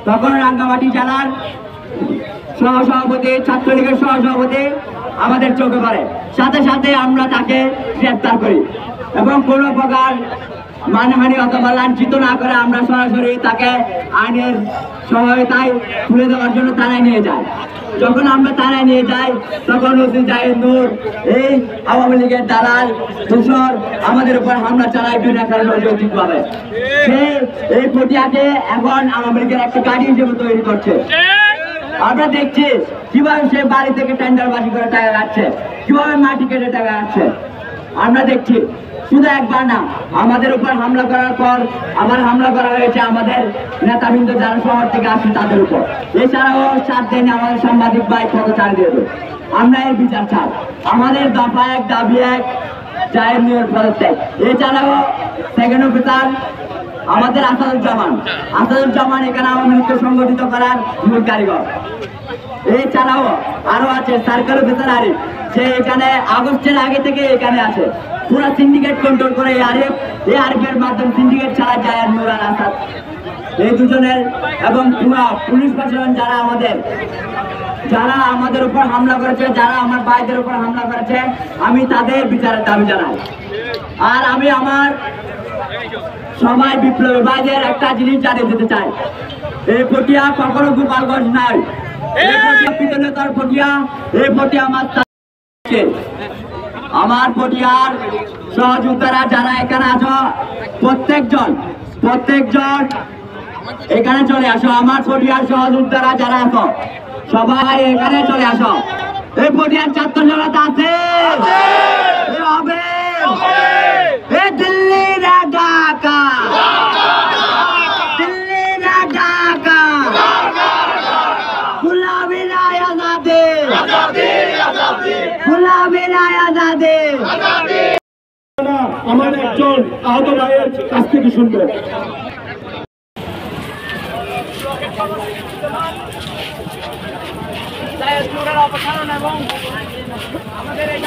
তখন রাঙ্গামাটি জেলার সহসভাপতি, ছাত্রলীগের সহসভাপতি আমাদের চোখে পড়ে। সাথে সাথে আমরা তাকে গ্রেফতার করি এবং কোনো প্রকার মানহানি অথবা লাঞ্ছিত না করে আমরা সরাসরি তাকে আইনের সহায়তায় তুলে দেওয়ার জন্য থানায় নিয়ে যাই। যখন আমরা থানায় নিয়ে যাই তখন ওসি জাহিদ নূর এই আওয়ামী লীগের দালাল দূষর আমাদের উপর হামলা চালায় বিনা কারণে অযৌক্তিকভাবে। সে এই পটিয়াকে এখন আওয়ামী লীগের একটা গাড়ি হিসেবে তৈরি করছে। আমরা দেখছি কিভাবে সে বাড়ি থেকে টেন্ডারবাজি করে টাকা কাটছে, কিভাবে মাটি কেটে টাকা কাটছে। আমরা দেখছি শুধু একবার না, আমাদের উপর হামলা করার পর আবার হামলা করা হয়েছে আমাদের নেতাবৃন্দ যারা শহর থেকে আসে তাদের উপর। এছাড়াও 7 দিনে আমাদের সাংবাদিক ভাই পদচার দিয়ে দেবে। আমরা এর বিচার চাই। আমাদের দফা 1 দাবি 1 জাহিদ নূরের পদত্যাগ। এছাড়াও সেকেন্ড অফিসার আমাদের আসাদুজ্জামান এখানে আওয়ামী লীগকে সংগঠিত করার মূল কারিগর। এছাড়াও আরো আছে সার্কেল অফিসার আরিফ, সে এখানে আগস্টের আগে থেকে এখানে আছে। পুরো সিন্ডিকেট কন্ট্রোল করে এই আরিফের মাধ্যমে সিন্ডিকেট ছাড়া জাহিদ নূর আর আসাদ, এই দুজনের এবং পুরো পুলিশ প্রশাসন যারা আমাদের উপর হামলা করেছে, যারা আমার ভাইদের উপর হামলা করেছে, আমি তাদের বিচারের দাবি জানাই। আর আমি আমার সবাই বিপ্লবী ভাইদের একটা জিনিস জানিয়ে দিতে চাই, এই পটিয়া কখনো গোপালগঞ্জ নাই, এই পটিয়া পিতলের পটিয়া, এই পটিয়া আমার পটিয়ার সহযোদ্ধারা যারা এখানে আছো প্রত্যেকজন এখানে চলে আসো। আমার পটিয়ার সহযোদ্ধারা যারা আছো সবাই এখানে চলে আসো। এই পটিয়ার ছাত্র জনতা আছে, দিল্লি না ঢাকা, দিল্লি না ঢাকা, গুলামি না আজাদি, গুলামি না আজাদি। আমার একজন আহত ভাইয়ের কাছ থেকে শুনবো। অপসারণ এবং আমাদের এই